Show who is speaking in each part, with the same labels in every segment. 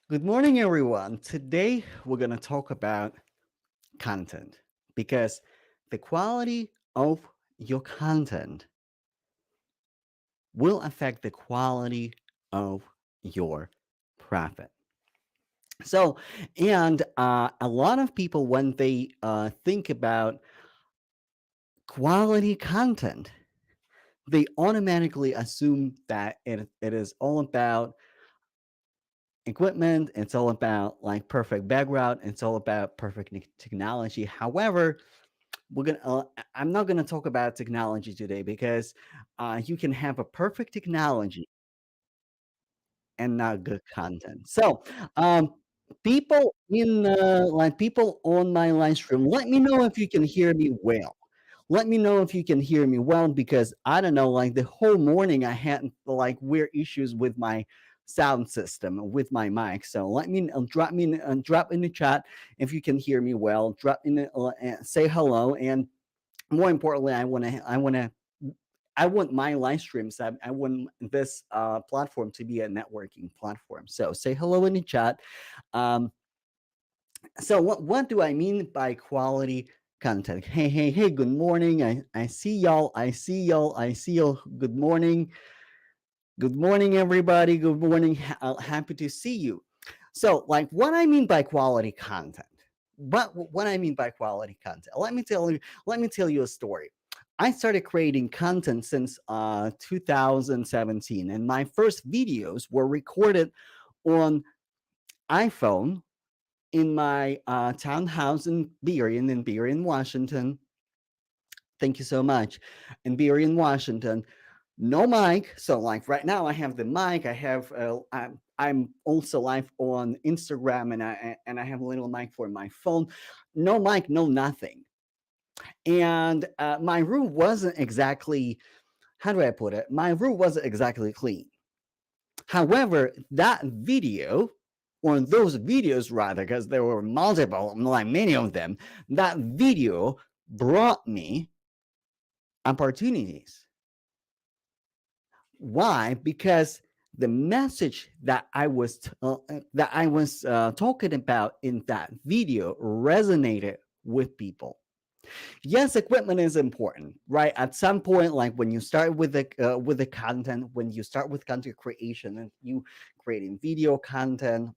Speaker 1: Good morning, everyone. Today, we're going to talk about content because the quality of your content will affect the quality of your profit. So, and a lot of people, when they think about quality content, they automatically assume that it is all about equipment, it's all about like perfect background, it's all about perfect technology. However, we're gonna I'm not gonna talk about technology today because you can have a perfect technology and not good content. So, people in like people on my live stream, let me know if you can hear me well. Let me know if you can hear me well because I don't know, like the whole morning I had like weird issues with my sound system with my mic. So let me drop in the chat if you can hear me well. Drop in the, say hello, and more importantly, I want my live streams. I want this platform to be a networking platform. So say hello in the chat. Um, so what do I mean by quality content? Hey, good morning. I see y'all. I see y'all. I see y'all. Good morning. Good morning, everybody. Good morning. Happy to see you. So, like, what I mean by quality content. What I mean by quality content. Let me tell you a story. I started creating content since 2017, and my first videos were recorded on iPhone in my townhouse in Burien, Washington. Thank you so much. In Burien, Washington. No mic. So like right now, I have the mic. I'm also live on Instagram, and I have a little mic for my phone. No mic, no nothing. And my room wasn't exactly, how do I put it? My room wasn't exactly clean. However, that video, or those videos rather, because there were multiple, like many of them, that video brought me opportunities. Why? Because the message that I was talking about in that video resonated with people. Yes, equipment is important, right? At some point, like when you start with the content, when you start with content creation and you creating video content,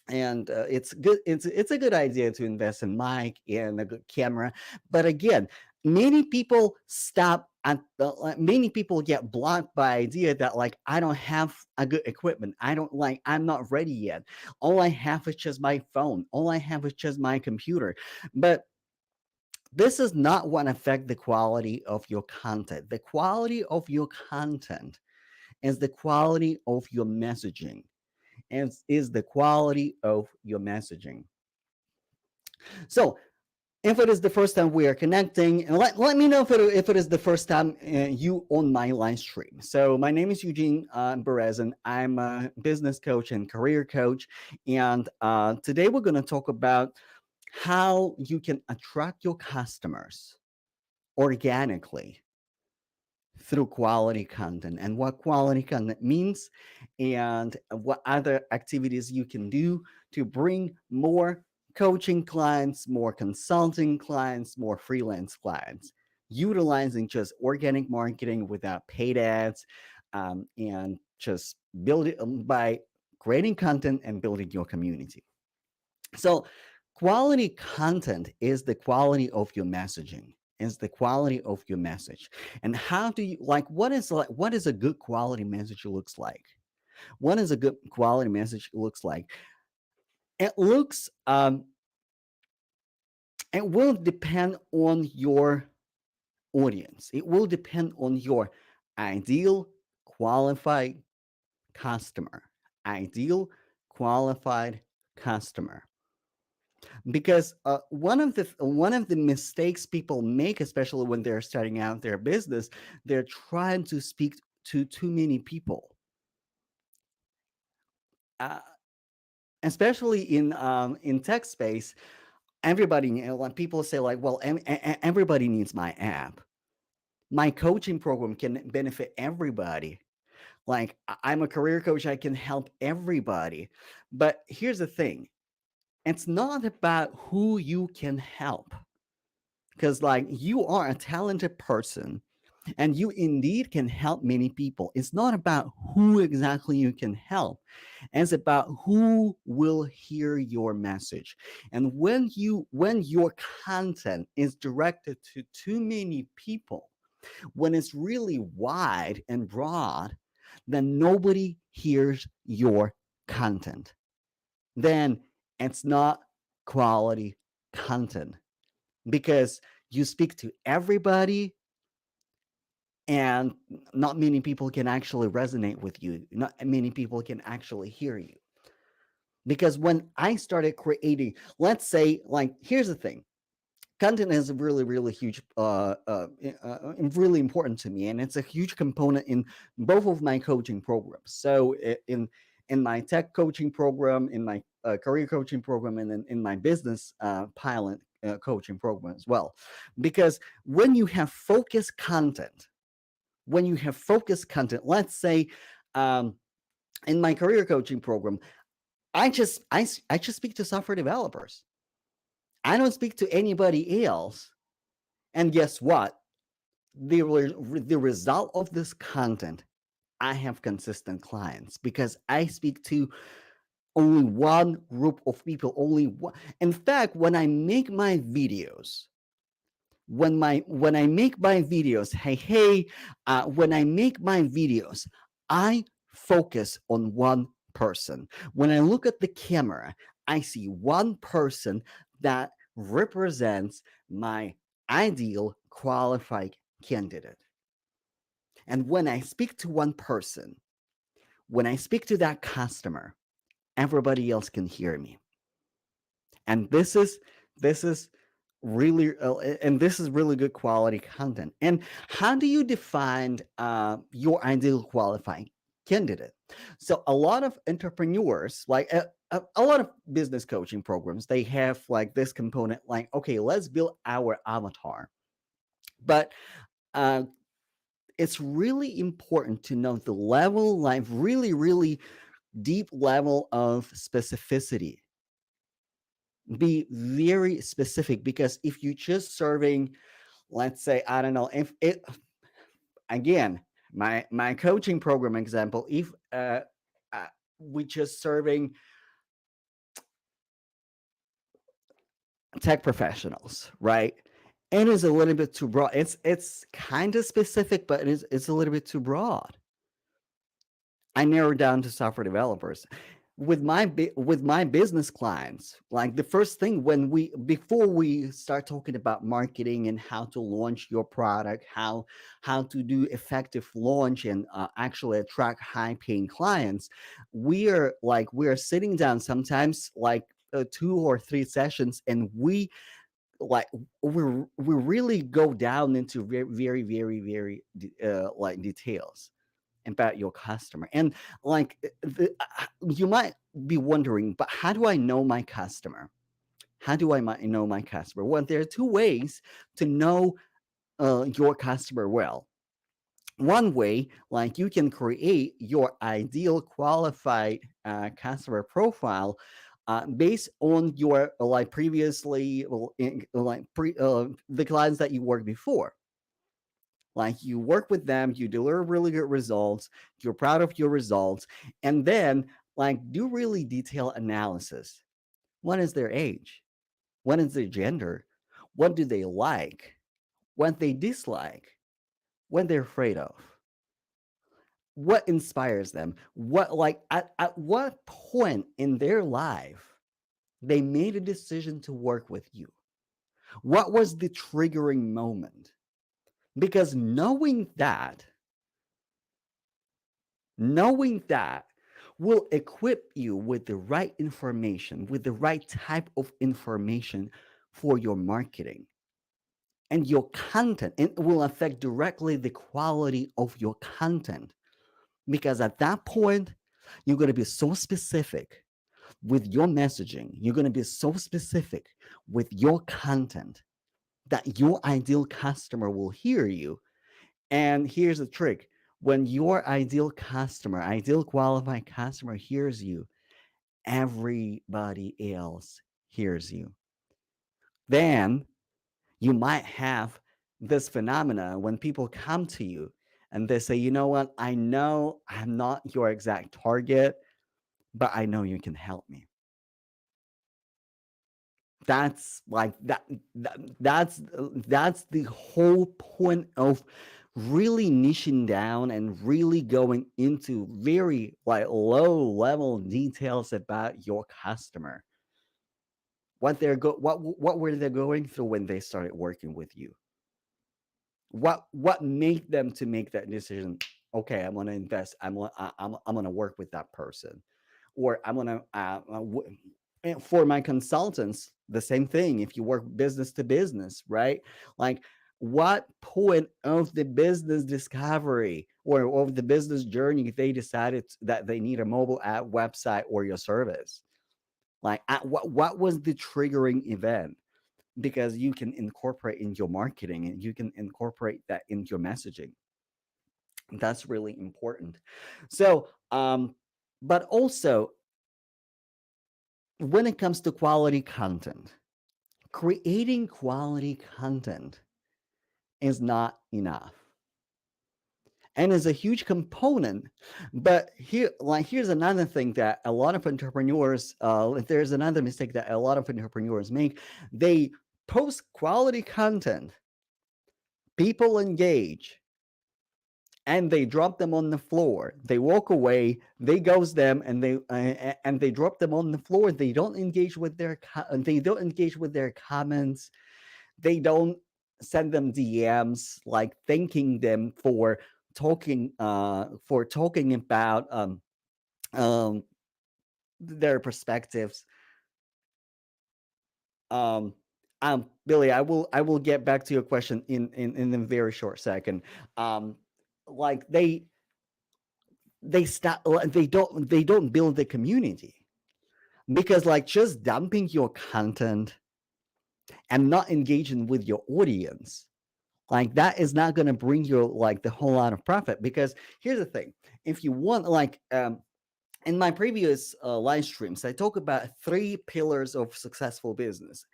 Speaker 1: and it's good. It's a good idea to invest in mic and a good camera, but again, many people stop at the, like, many people get blocked by idea that like I don't have a good equipment. I don't like I'm not ready yet. All I have is just my phone. All I have is just my computer. But this is not what affect the quality of your content. The quality of your content is the quality of your messaging and is the quality of your messaging. So if it is the first time we are connecting, and let me know if it is the first time you on my live stream. So my name is Eugene Berez, and I'm a business coach and career coach. And today we're going to talk about how you can attract your customers organically through quality content and what quality content means and what other activities you can do to bring more coaching clients, more consulting clients, more freelance clients, utilizing just organic marketing without paid ads, and just build it by creating content and building your community. So, quality content is the quality of your messaging. Is the quality of your message, and how do you what is a good quality message looks like? What is a good quality message looks like? It looks it will depend on your audience. It will depend on your ideal qualified customer. Ideal qualified customer. Because one of the mistakes people make, especially when they're starting out their business, they're trying to speak to too many people, uh, especially in tech space. Everybody, when people say like, well, everybody needs my app, my coaching program can benefit everybody. Like, I'm a career coach, I can help everybody. But here's the thing, it's not about who you can help, because like you are a talented person and you indeed can help many people. It's not about who exactly you can help, it's about who will hear your message. And when your content is directed to too many people, when it's really wide and broad, then nobody hears your content. Then it's not quality content, because you speak to everybody and not many people can actually resonate with you. Not many people can actually hear you. Because when I started creating, let's say, like, here's the thing, content is really really huge, really important to me, and it's a huge component in both of my coaching programs. So in my tech coaching program, in my career coaching program, and in my business pilot coaching program as well. Because when you have focused content, let's say, um, in my career coaching program, I just speak to software developers. I don't speak to anybody else. And guess what? The result of this content, I have consistent clients because I speak to only one group of people, only one. In fact, when I make my videos, when I make my videos, I focus on one person. When I look at the camera, I see one person that represents my ideal qualified candidate. And when I speak to one person, when I speak to that customer, everybody else can hear me. And this is really and this is really good quality content. And how do you define your ideal qualified candidate? So a lot of entrepreneurs, like a lot of business coaching programs, they have like this component, like, okay, let's build our avatar. But uh, it's really important to know the level, like really really deep level of specificity. Be very specific, because if you just serving, let's say, I don't know, if it, again, my coaching program example, if uh we just serving tech professionals, right? It is a little bit too broad. It's kind of specific, but it's a little bit too broad. I narrowed down to software developers. With my business clients, like the first thing, when we before we start talking about marketing and how to launch your product, how to do effective launch and actually attract high paying clients, we are sitting down sometimes, like 2 or 3 sessions, and like we really go down into very very very very like details about your customer. And like you might be wondering, but how do I know my customer? How do I know my customer? Well, there are two ways to know your customer well. One way, like, you can create your ideal qualified customer profile based on your like previously, like the clients that you worked before. Like, you work with them, you deliver really good results, you're proud of your results, and then like do really detailed analysis. What is their age? What is their gender? What do they like? What they dislike? What they're afraid of? What inspires them? What, like, at what point in their life they made a decision to work with you? What was the triggering moment? Because knowing that will equip you with the right information, with the right type of information for your marketing and your content. And it will affect directly the quality of your content. Because at that point, you're going to be so specific with your messaging, you're going to be so specific with your content that your ideal customer will hear you. And here's the trick: When your ideal customer, ideal qualified customer hears you, everybody else hears you. Then you might have this phenomena when people come to you and they say, you know what, I know I'm not your exact target, but I know you can help me. That's like that's the whole point of really niching down and really going into very like low level details about your customer, what were they going through when they started working with you, what made them to make that decision. Okay, I'm going to invest, I'm going to work with that person, or I'm going to and for my consultants the same thing. If you work business to business, right, like what point of the business discovery or of the business journey they decided that they need a mobile app, website, or your service, like what was the triggering event, because you can incorporate in your marketing and you can incorporate that in your messaging. That's really important. So but also when it comes to quality content, creating quality content is not enough and is a huge component. But here's another thing that a lot of entrepreneurs, there's another mistake that a lot of entrepreneurs make. They post quality content, people engage, and they drop them on the floor. They walk away, they ghost them, and they drop them on the floor. They don't engage with their comments. They don't send them DMs like thanking them for talking about um, their perspectives. Um, Billy, I will get back to your question in a very short second. Um, like they don't build the community, because like just dumping your content and not engaging with your audience, like that is not going to bring you like the whole lot of profit. Because here's the thing, if you want like in my previous live streams I talk about three pillars of successful business: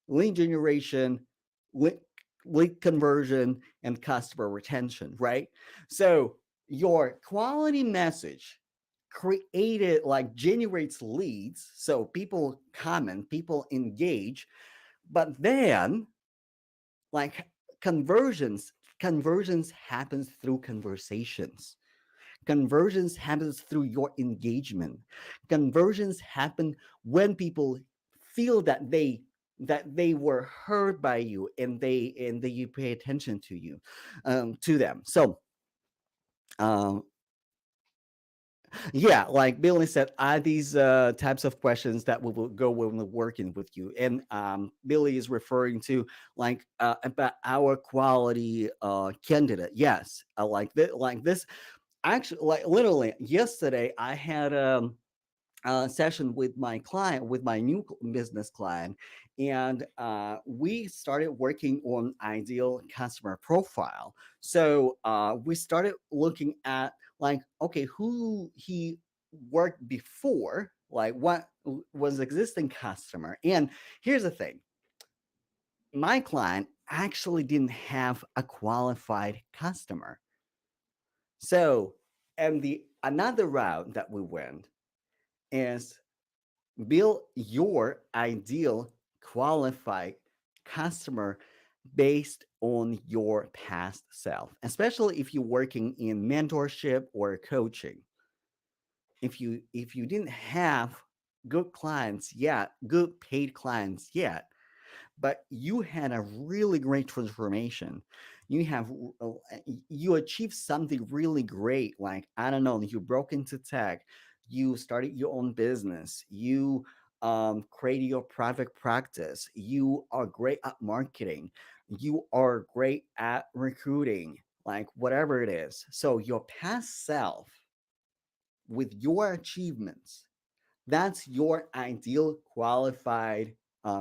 Speaker 1: lead generation, lead, lead conversion, and customer retention, right? So your quality message created like generates leads, so people comment, people engage, but then like conversions conversions happens through conversations. Conversions happens through your engagement. Conversions happen when people feel that they were heard by you, and you pay attention to you, to them. So um, yeah, like Billy said, are these types of questions that we will go when we're working with you. And Billy is referring to like about our quality candidate. Yes, like this. Actually, like literally yesterday, I had session with my client, with my new business client, and we started working on ideal customer profile. So we started looking at like, okay, who he worked before, like what was existing customer. And here's the thing, my client actually didn't have a qualified customer. So, and the another route that we went is build your ideal qualified customer based on your past self, especially if you're working in mentorship or coaching. If you didn't have good clients yet, good paid clients yet, but you had a really great transformation, you have you achieved something really great, like I don't know, you broke into tech, you started your own business, you created your private practice, you are great at marketing, you are great at recruiting, like whatever it is. So your past self with your achievements, that's your ideal qualified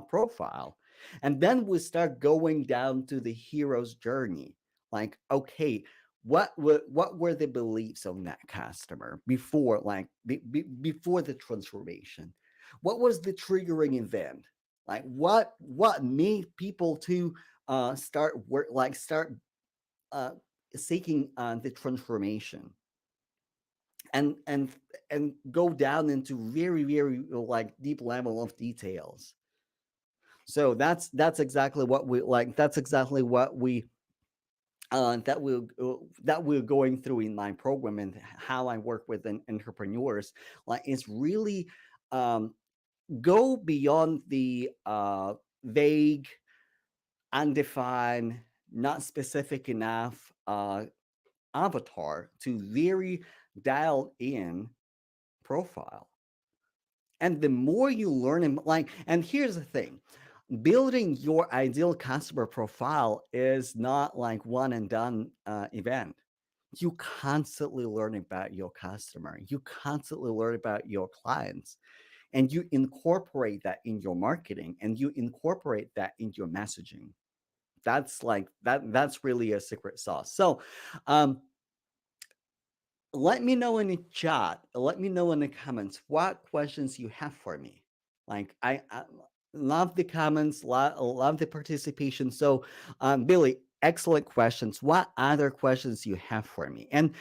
Speaker 1: profile. And then we start going down to the hero's journey. Like, okay, what were the beliefs of that customer before, like before the transformation? What was the triggering event? Like what made people to start work, like start uh, seeking the transformation, and go down into very very like deep level of details. So that's exactly what we like. That's exactly what we that we're going through in my program, and how I work with entrepreneurs. Like it's really um, go beyond the vague, undefined, not specific enough avatar to very dialed in profile. And the more you learn, and here's the thing, building your ideal customer profile is not like one and done event. You constantly learn about your customer, you constantly learn about your clients, and you incorporate that in your marketing, and you incorporate that in your messaging. That's like that's really a secret sauce. So um let me know in the chat, let me know in the comments what questions you have for me. Like I love the comments, love the participation. So Billy, excellent questions. What other questions you have for me? And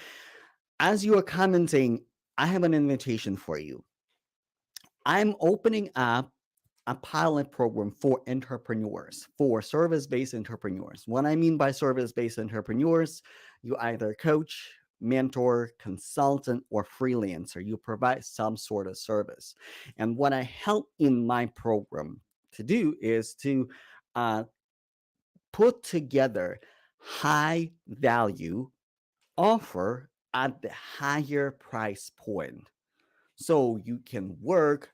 Speaker 1: as you are commenting, I have an invitation for you. I'm opening up a pilot program for entrepreneurs, for service based entrepreneurs. What I mean by service based entrepreneurs, you either coach, mentor, consultant, or freelancer. You provide some sort of service. And what I help in my program to do is to uh, put together high value offer at the higher price point, so you can work,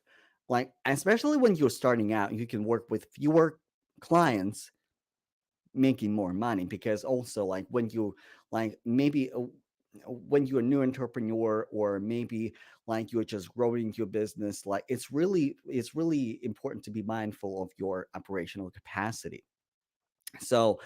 Speaker 1: like especially when you're starting out, you can work with fewer clients, making more money. Because also, like when you, like maybe when you're a new entrepreneur, or maybe like you're just growing your business, like it's really important to be mindful of your operational capacity. So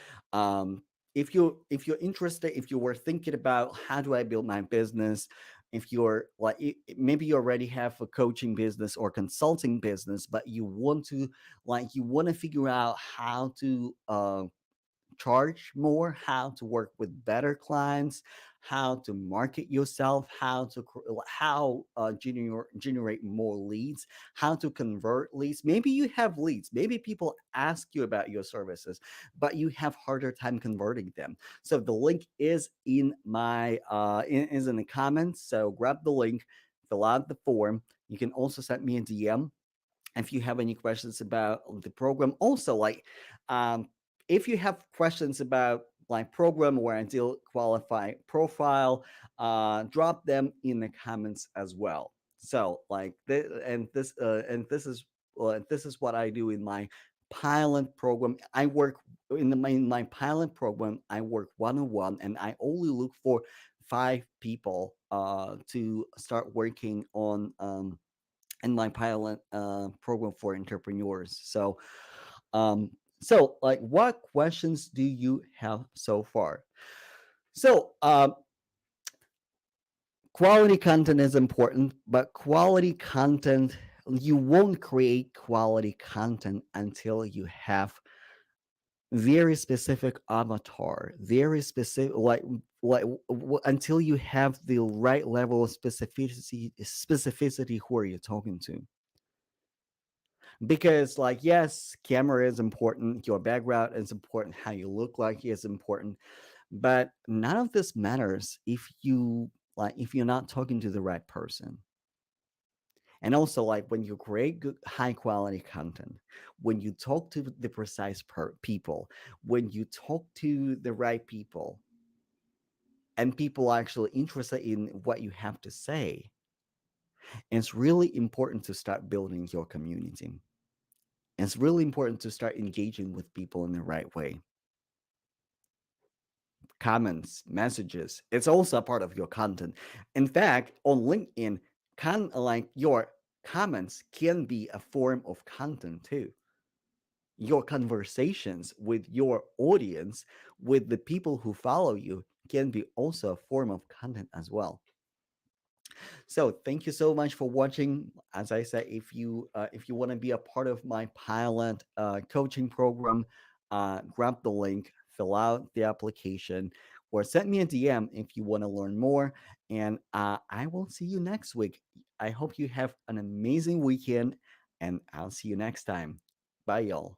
Speaker 1: if you're interested, if you were thinking about how do I build my business, if you're like maybe you already have a coaching business or consulting business, but you want to, like you want to figure out how to charge more, how to work with better clients, how to market yourself, how generate more leads, how to convert leads. Maybe you have leads, maybe people ask you about your services, but you have harder time converting them. So the link is in my is in the comments. So grab the link, fill out the form. You can also send me a DM if you have any questions about the program. Also, like um, if you have questions about like program or ideal qualified profile, drop them in the comments as well. So like this is what I do in my pilot program. I work in my pilot program, I work one-on-one, and I only look for 5 people to start working on in my pilot program for entrepreneurs. So like, what questions do you have so far? So, quality content is important, but quality content, you won't create quality content until you have very specific avatar, very specific, until you have the right level of specificity who are you talking to. Because like yes, camera is important, your background is important, how you look like is important, but none of this matters if you're not talking to the right person. And also, like when you create good high quality content, when you talk to the precise people, when you talk to the right people, and people are actually interested in what you have to say, it's really important to start building your community. It's really important to start engaging with people in the right way. Comments, messages, it's also a part of your content. In fact, on LinkedIn, like your comments can be a form of content too. Your conversations with your audience, with the people who follow you, can be also a form of content as well. So thank you so much for watching. As I said, if you want to be a part of my pilot coaching program, grab the link, fill out the application, or send me a DM if you want to learn more. And I will see you next week. I hope you have an amazing weekend, and I'll see you next time. Bye, y'all.